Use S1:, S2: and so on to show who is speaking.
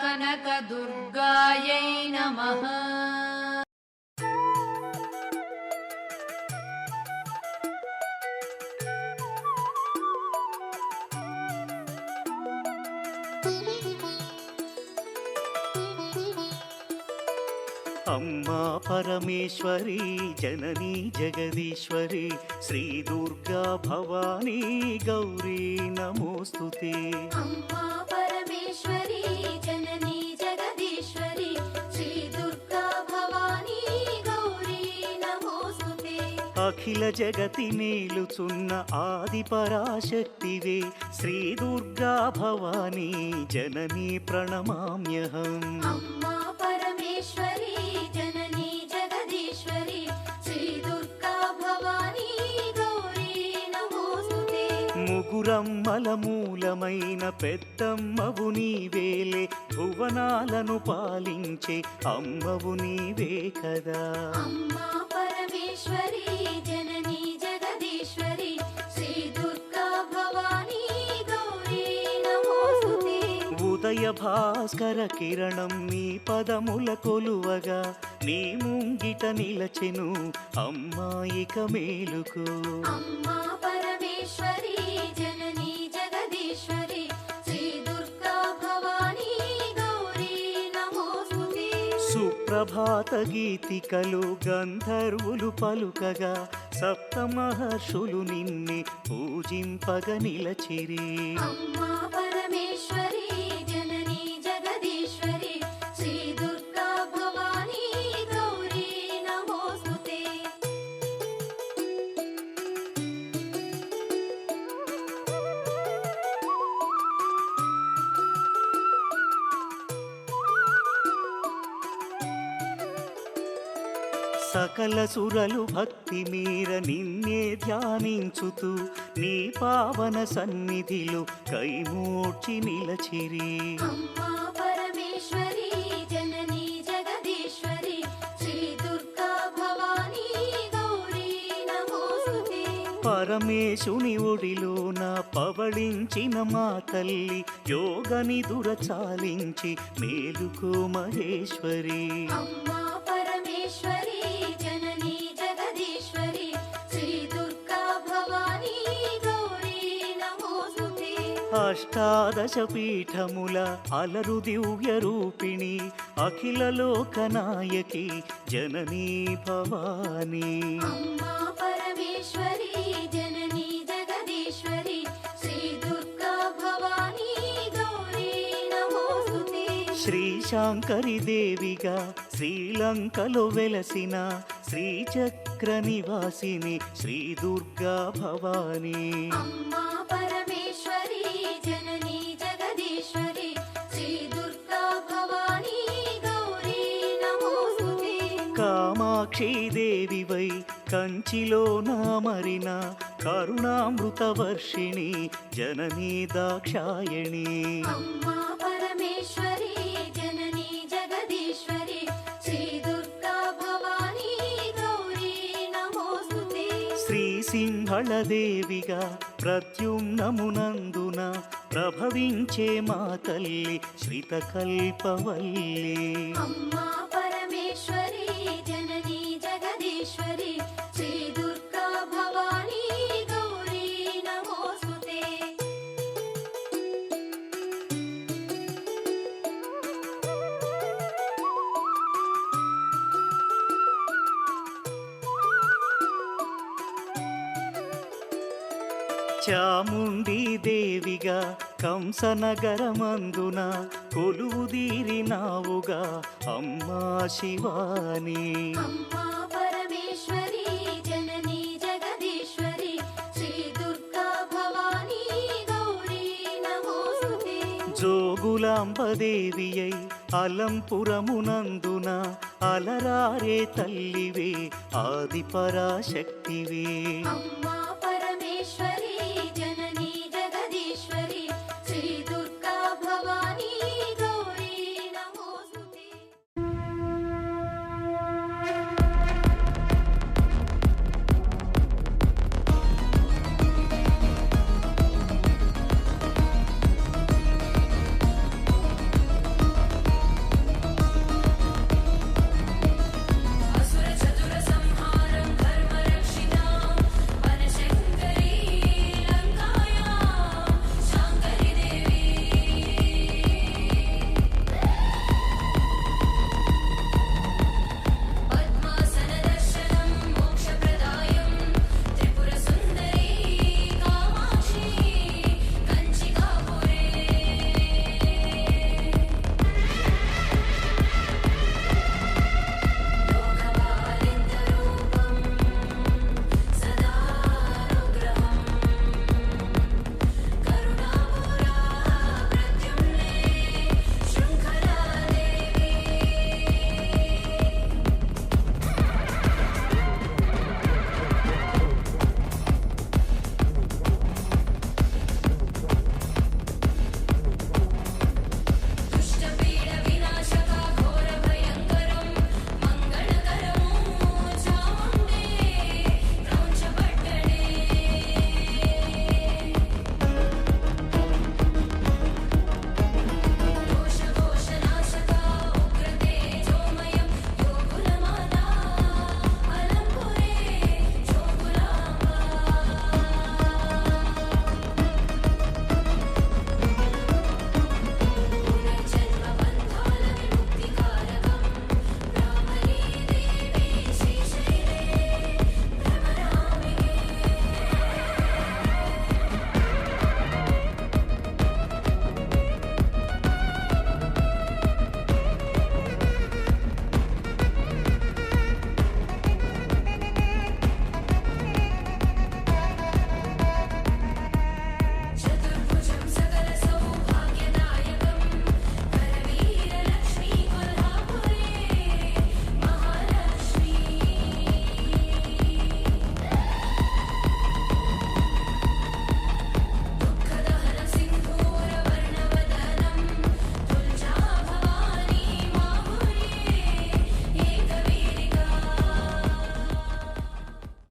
S1: కనకదుర్గాయై నమః.
S2: అమ్మా పరమేశ్వరి జననీ జగదీశ్వరి శ్రీ దుర్గా భవానీ గౌరీ నమోస్తుతే.
S3: అమ్మా పరమేశ్వరి జననీ జగదీశ్వరి శ్రీ దుర్గా భవానీ గౌరీ నమోస్తుతే.
S2: అఖిల జగతి మేలుచున్న ఆది పరాశక్తివే శ్రీ దుర్గా భవానీ జననీ ప్రణమామ్యహం.
S3: అమ్మా పరమేశ్వరి జననీ జగదీశ్వరి శ్రీ దుర్గా భవానీ గౌరీ నమోస్తుతే.
S2: ముగురమ్మల మూలమైన పెద్దమ్మవు నీవేలే భువనాలను పాలించే అమ్మవు నీవే కదా.
S3: అమ్మా పరమేశ్వరి జననీ జగదీశ్వరి శ్రీ దుర్గా భవానీ గౌరీ నమోస్తుతే.
S2: ఉదయ భాస్కర కిరణం నీ పదముల కొలువగా నీ ముంగిట నిలచెను అమ్మాయిక మేలుకు.
S3: అమ్మా పరమేశ్వరి జననీ జగదీశ్వరి శ్రీ దుర్గా భవానీ గౌరీ నమోస్తుతే.
S2: సుప్రభాత గీతికలు గంధర్వులు పలుకగా సప్త మహర్షులు నిన్నే పూజింపగ నిలచిరి.
S3: అమ్మా పరమేశ్వరి జననీ జగదీశ్వరి శ్రీ దుర్గా భవానీ గౌరీ నమోస్తుతే.
S2: సకల సురలు భక్తి మీర నిన్నే ధ్యానించుతూ నీ పావన సన్నిధిలో కైమూర్చి నిలచిరి.
S3: అమ్మా పరమేశ్వరి జననీ జగదీశ్వరి శ్రీ దుర్గా భవానీ గౌరీ నమోస్తుతే.
S2: పరమేశుని ఒడిలోన పవళించిన మా తల్లి యోగని దురచాలించి మేలుకో మహేశ్వరి.
S3: అమ్మా పరమేశ్వరి జననీ జగదీశ్వరి శ్రీ దుర్గా భవానీ గౌరీ నమోస్తుతే.
S2: అష్టాదశ పీఠముల అలరు దివ్య రూపిణి అఖిల లోకనాయకి జననీ భవానీ.
S3: అమ్మా పరమేశ్వరి జననీ జగదీశ్వరి శ్రీ దుర్గా భవానీ గౌరీ నమోస్తుతే.
S2: శ్రీ శాంకరి దేవిగా శ్రీలంకలో వెలసిన శ్రీచక్ర నివాసిని శ్రీ దుర్గా భవానీ.
S3: అమ్మా పరమేశ్వరి జననీ జగదీశ్వరి శ్రీ దుర్గా భవానీ గౌరీ నమోస్తుతే.
S2: కామాక్షి దేవివై కంచిలో నామరిన కరుణామృత వర్షిణి జననీ దాక్షాయణి.
S3: అమ్మా పరమేశ్వరి జననీ జగదీశ్వరి శ్రీ దుర్గా భవానీ గౌరీ నమోస్తుతే.
S2: శ్రీ సింహళ దేవిగా ప్రద్యుమ్నమునందున ప్రభవించే మా తల్లి శ్రితకల్పవల్లి.
S3: అమ్మా పరమేశ్వరి జననీ జగదీశ్వరి శ్రీ దుర్గా భవానీ గౌరీ నమోస్తుతే.
S2: చాముండి దేవిగా కంసనగరమందున కొలువుదీరినావుగా అమ్మా శివాని.
S3: అమ్మా పరమేశ్వరి జననీ జగదీశ్వరి శ్రీ దుర్గా భవానీ గౌరీ నమోస్తుతే.
S2: జోగులాంబదేవియై అలంపురమునందున అలరారే తల్లివే ఆది పరాశక్తివే.
S3: అమ్మా పరమేశ్వరి